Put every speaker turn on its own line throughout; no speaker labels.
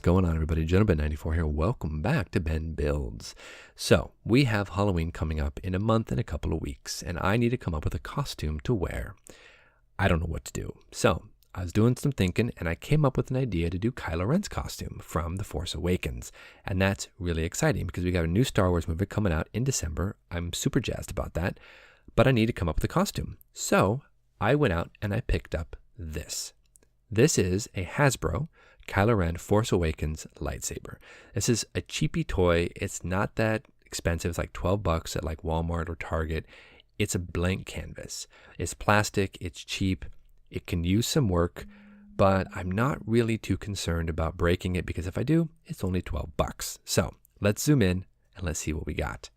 going on, everybody? Gentleman94 here. Welcome back to Ben Builds. So, we have Halloween coming up in a month and a couple of weeks, and I need to come up with a costume to wear. I don't know what to do. So, I was doing some thinking, and I came up with an idea to do Kylo Ren's costume from The Force Awakens. And that's really exciting because we got a new Star Wars movie coming out in December. I'm super jazzed about that, but I need to come up with a costume. So, I went out and I picked up this. This is a Hasbro Kylo Ren Force Awakens lightsaber. This is a cheapy toy. It's not that expensive. It's like $12 at like Walmart or Target. It's a blank canvas. It's plastic. It's cheap. It can use some work, but I'm not really too concerned about breaking it because if I do, it's only $12. So let's zoom in and let's see what we got.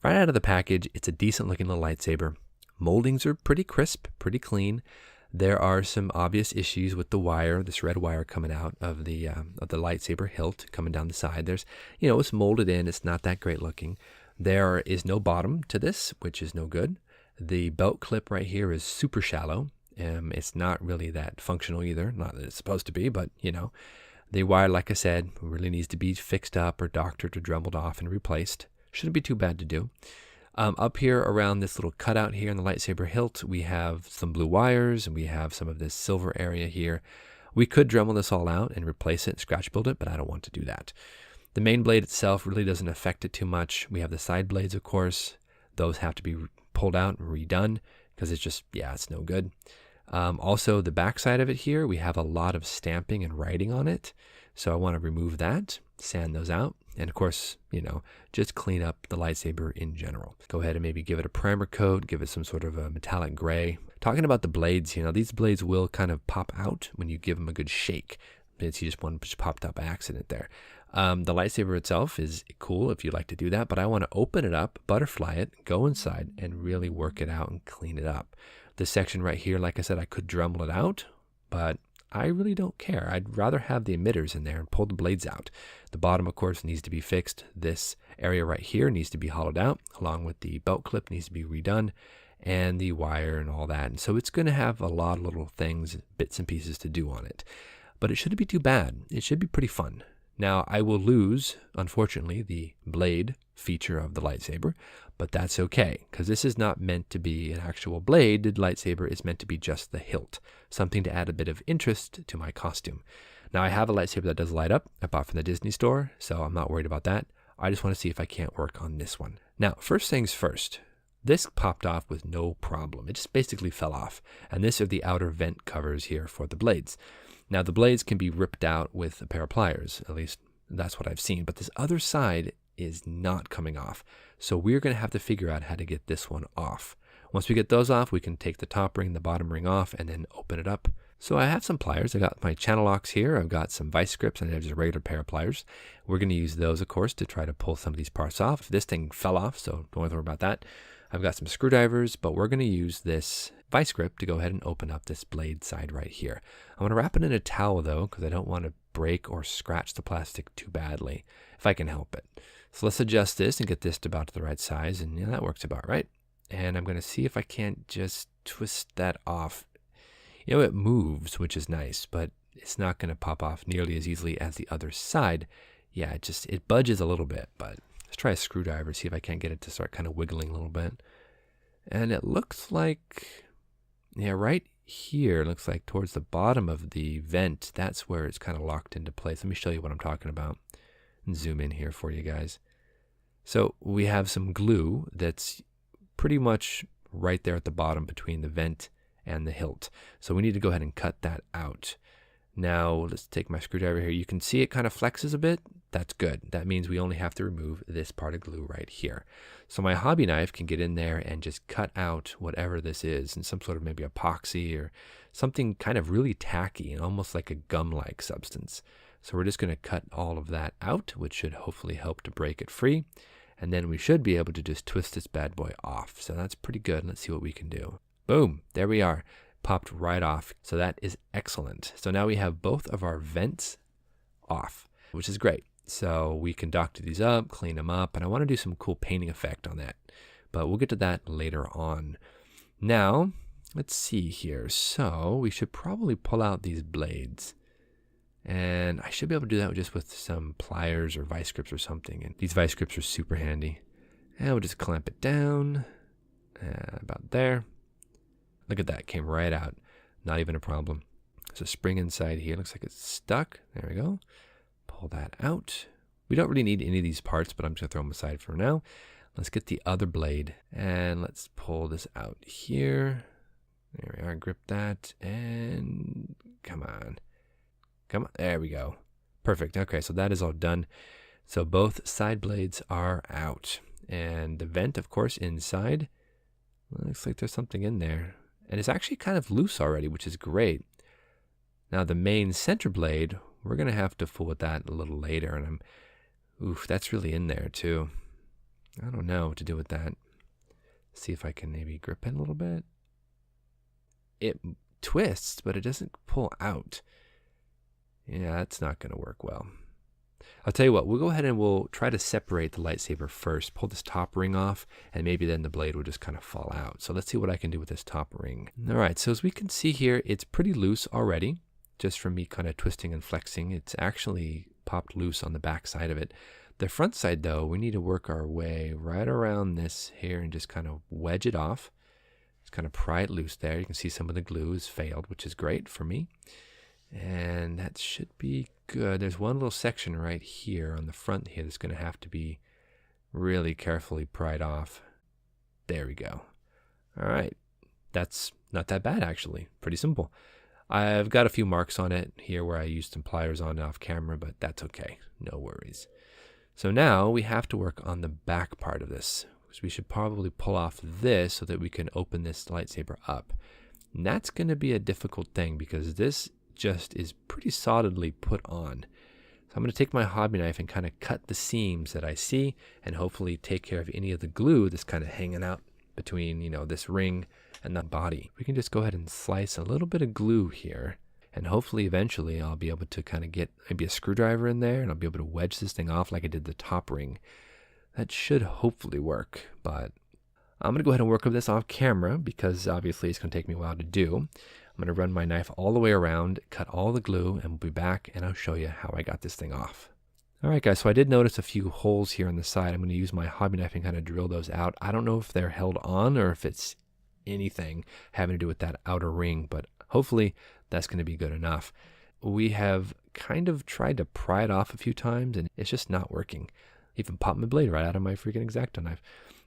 Right out of the package, it's a decent looking little lightsaber. Moldings are pretty crisp, pretty clean. There are some obvious issues with the wire, this red wire coming out of the lightsaber hilt coming down the side. There's, it's molded in. It's not that great looking. There is no bottom to this, which is no good. The belt clip right here is super shallow. It's not really that functional either. Not that it's supposed to be, but, the wire, like I said, really needs to be fixed up or doctored or dremelled off and replaced. Shouldn't be too bad to do. Up here around this little cutout here in the lightsaber hilt, we have some blue wires and we have some of this silver area here. We could Dremel this all out and replace it and scratch build it, but I don't want to do that. The main blade itself really doesn't affect it too much. We have the side blades, of course. Those have to be pulled out and redone because it's just, it's no good. Also, the back side of it here, we have a lot of stamping and writing on it. So I want to remove that, sand those out. And of course, just clean up the lightsaber in general. Go ahead and maybe give it a primer coat, give it some sort of a metallic gray. Talking about the blades, these blades will kind of pop out when you give them a good shake. It's just one just popped up by accident there. The lightsaber itself is cool if you like to do that, but I want to open it up, butterfly it, go inside, and really work it out and clean it up. This section right here, like I said, I could Dremel it out, but I really don't care. I'd rather have the emitters in there and pull the blades out. The bottom, of course, needs to be fixed. This area right here needs to be hollowed out, along with the belt clip needs to be redone, and the wire and all that. And so it's going to have a lot of little things, bits and pieces to do on it. But it shouldn't be too bad. It should be pretty fun. Now, I will lose, unfortunately, the blade feature of the lightsaber, but that's okay, because this is not meant to be an actual blade. The lightsaber is meant to be just the hilt, something to add a bit of interest to my costume. Now, I have a lightsaber that does light up. I bought from the Disney store, so I'm not worried about that. I just want to see if I can't work on this one. Now, first things first, this popped off with no problem. It just basically fell off, and these are the outer vent covers here for the blades. Now, the blades can be ripped out with a pair of pliers, at least that's what I've seen, but this other side is not coming off. So we're going to have to figure out how to get this one off. Once we get those off, we can take the top ring, the bottom ring off, and then open it up. So I have some pliers. I got my channel locks here. I've got some vice grips, and I have just a regular pair of pliers. We're going to use those, of course, to try to pull some of these parts off. This thing fell off, so don't worry about that. I've got some screwdrivers, but we're going to use this vice grip to go ahead and open up this blade side right here. I'm going to wrap it in a towel, though, because I don't want to break or scratch the plastic too badly, if I can help it. So let's adjust this and get this to about the right size, and that works about right. And I'm going to see if I can't just twist that off. It moves, which is nice, but it's not going to pop off nearly as easily as the other side. Yeah, it budges a little bit, but let's try a screwdriver, see if I can't get it to start kind of wiggling a little bit. And it looks like, right here, it looks like towards the bottom of the vent, that's where it's kind of locked into place. Let me show you what I'm talking about and zoom in here for you guys. So we have some glue that's pretty much right there at the bottom between the vent and the hilt. So we need to go ahead and cut that out. Now, let's take my screwdriver here. You can see it kind of flexes a bit. That's good. That means we only have to remove this part of glue right here. So my hobby knife can get in there and just cut out whatever this is, and some sort of maybe epoxy or something kind of really tacky and almost like a gum-like substance. So we're just going to cut all of that out, which should hopefully help to break it free. And then we should be able to just twist this bad boy off. So that's pretty good. Let's see what we can do. Boom, there we are. Popped right off. So that is excellent. So now we have both of our vents off, which is great. So we can doctor these up, clean them up, and I want to do some cool painting effect on that. But we'll get to that later on. Now, let's see here. So we should probably pull out these blades. And I should be able to do that just with some pliers or vice grips or something. And these vice grips are super handy. And we'll just clamp it down about there. Look at that, came right out. Not even a problem. There's a spring inside here. Looks like it's stuck. There we go. Pull that out. We don't really need any of these parts, but I'm just going to throw them aside for now. Let's get the other blade and let's pull this out here. There we are. Grip that and come on. Come on. There we go. Perfect. Okay, so that is all done. So both side blades are out. And the vent, of course, inside. Looks like there's something in there. And it's actually kind of loose already, which is great. Now the main center blade, we're going to have to fool with that a little later. And that's really in there too. I don't know what to do with that. See if I can maybe grip it a little bit. It twists, but it doesn't pull out. Yeah, that's not going to work well. I'll tell you what, we'll go ahead and we'll try to separate the lightsaber first, pull this top ring off, and maybe then the blade will just kind of fall out. So let's see what I can do with this top ring. All right, so as we can see here, it's pretty loose already, just from me kind of twisting and flexing. It's actually popped loose on the back side of it. The front side, though, we need to work our way right around this here and just kind of wedge it off. Just kind of pry it loose there. You can see some of the glue has failed, which is great for me. And that should be good. There's one little section right here on the front here that's going to have to be really carefully pried off. There we go. All right. That's not that bad, actually. Pretty simple. I've got a few marks on it here where I used some pliers on it off camera, but that's okay. No worries. So now we have to work on the back part of this. So we should probably pull off this so that we can open this lightsaber up. And that's going to be a difficult thing because this just is pretty solidly put on. So I'm going to take my hobby knife and kind of cut the seams that I see and hopefully take care of any of the glue that's kind of hanging out between, this ring and the body. We can just go ahead and slice a little bit of glue here and hopefully eventually I'll be able to kind of get maybe a screwdriver in there and I'll be able to wedge this thing off like I did the top ring. That should hopefully work, but I'm going to go ahead and work with this off camera because obviously it's going to take me a while to do. I'm going to run my knife all the way around, cut all the glue, and we'll be back and I'll show you how I got this thing off. All right, guys, so I did notice a few holes here on the side. I'm going to use my hobby knife and kind of drill those out. I don't know if they're held on or if it's anything having to do with that outer ring, but hopefully that's going to be good enough. We have kind of tried to pry it off a few times and it's just not working. Even popped my blade right out of my freaking X-Acto knife.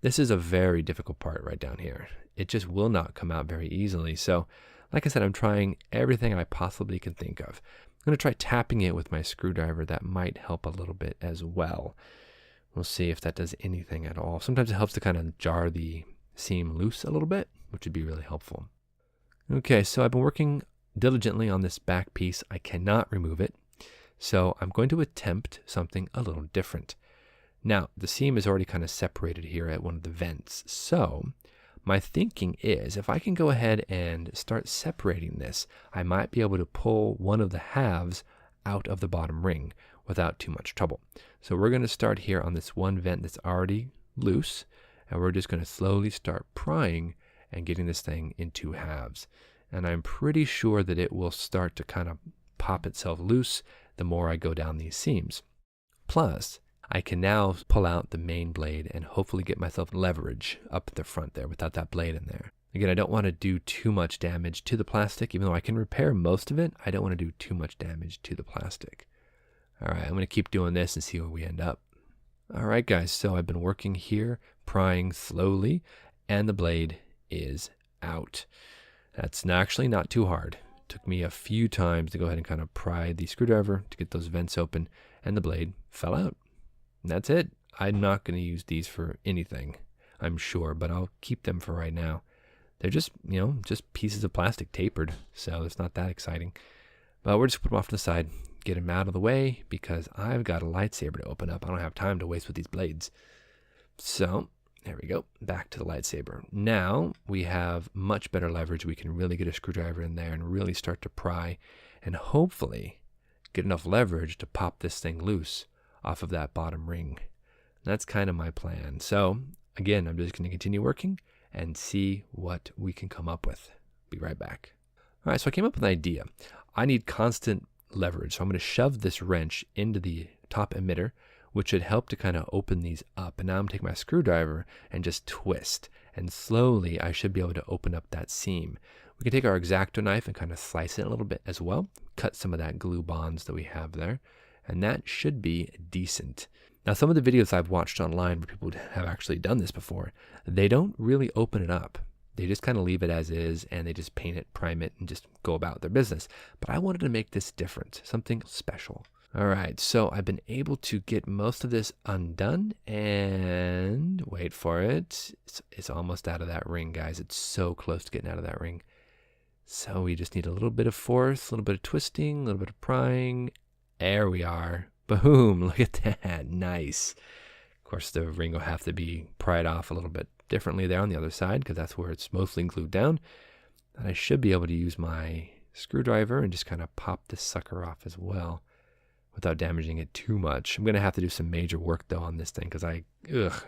This is a very difficult part right down here. It just will not come out very easily. So like I said, I'm trying everything I possibly can think of. I'm going to try tapping it with my screwdriver. That might help a little bit as well. We'll see if that does anything at all. Sometimes it helps to kind of jar the seam loose a little bit, which would be really helpful. Okay, so I've been working diligently on this back piece. I cannot remove it. So I'm going to attempt something a little different. Now, the seam is already kind of separated here at one of the vents. So my thinking is if I can go ahead and start separating this, I might be able to pull one of the halves out of the bottom ring without too much trouble. So we're going to start here on this one vent that's already loose, and we're just going to slowly start prying and getting this thing in two halves. And I'm pretty sure that it will start to kind of pop itself loose the more I go down these seams. Plus, I can now pull out the main blade and hopefully get myself leverage up at the front there without that blade in there. Again, I don't want to do too much damage to the plastic. Even though I can repair most of it, I don't want to do too much damage to the plastic. All right, I'm going to keep doing this and see where we end up. All right, guys, so I've been working here, prying slowly, and the blade is out. That's actually not too hard. It took me a few times to go ahead and kind of pry the screwdriver to get those vents open, and the blade fell out. And that's it. I'm not going to use these for anything, I'm sure, but I'll keep them for right now. They're just, just pieces of plastic tapered, so it's not that exciting. But we're just put them off to the side, get them out of the way, because I've got a lightsaber to open up. I don't have time to waste with these blades. So there we go, back to the lightsaber. Now we have much better leverage. We can really get a screwdriver in there and really start to pry and hopefully get enough leverage to pop this thing loose off of that bottom ring. That's kind of my plan. So again, I'm just going to continue working and see what we can come up with. Be right back. All right, so I came up with an idea. I need constant leverage. So I'm going to shove this wrench into the top emitter, which should help to kind of open these up. And now I'm taking my screwdriver and just twist. And slowly I should be able to open up that seam. We can take our X-Acto knife and kind of slice it a little bit as well. Cut some of that glue bonds that we have there. And that should be decent. Now, some of the videos I've watched online where people have actually done this before, they don't really open it up. They just kind of leave it as is, and they just paint it, prime it, and just go about their business. But I wanted to make this different, something special. All right, so I've been able to get most of this undone, and wait for it. It's almost out of that ring, guys. It's so close to getting out of that ring. So we just need a little bit of force, a little bit of twisting, a little bit of prying. There we are. Boom, look at that, nice. Of course, the ring will have to be pried off a little bit differently there on the other side because that's where it's mostly glued down. And I should be able to use my screwdriver and just kind of pop this sucker off as well without damaging it too much. I'm going to have to do some major work though on this thing because I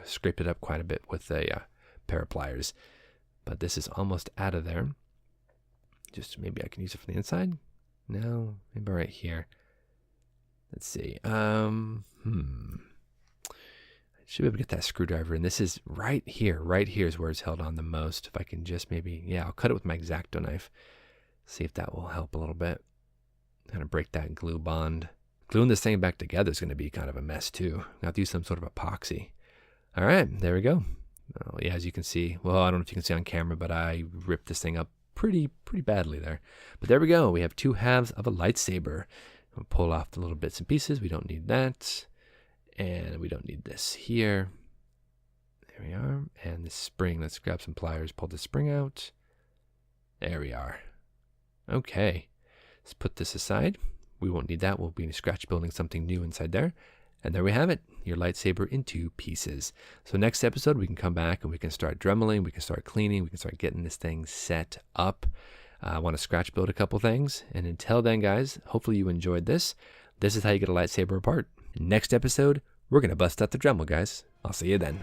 scraped it up quite a bit with a pair of pliers. But this is almost out of there. Just maybe I can use it from the inside. No, maybe right here. Let's see. I should be able to get that screwdriver in. This is right here. Right here is where it's held on the most. If I can just maybe, yeah, I'll cut it with my X-Acto knife. See if that will help a little bit. Kind of break that glue bond. Gluing this thing back together is going to be kind of a mess too. I have to use some sort of epoxy. All right, there we go. Oh, yeah, as you can see, well, I don't know if you can see on camera, but I ripped this thing up pretty badly there. But there we go. We have 2 halves of a lightsaber. We'll pull off the little bits and pieces. We don't need that. And we don't need this here. There we are. And the spring, let's grab some pliers, pull the spring out. There we are. Okay. Let's put this aside. We won't need that. We'll be scratch building something new inside there. And there we have it. Your lightsaber in 2 pieces. So next episode, we can come back and we can start dremeling. We can start cleaning. We can start getting this thing set up. I want to scratch build a couple things. And until then, guys, hopefully you enjoyed this. This is how you get a lightsaber apart. Next episode, we're going to bust out the Dremel, guys. I'll see you then.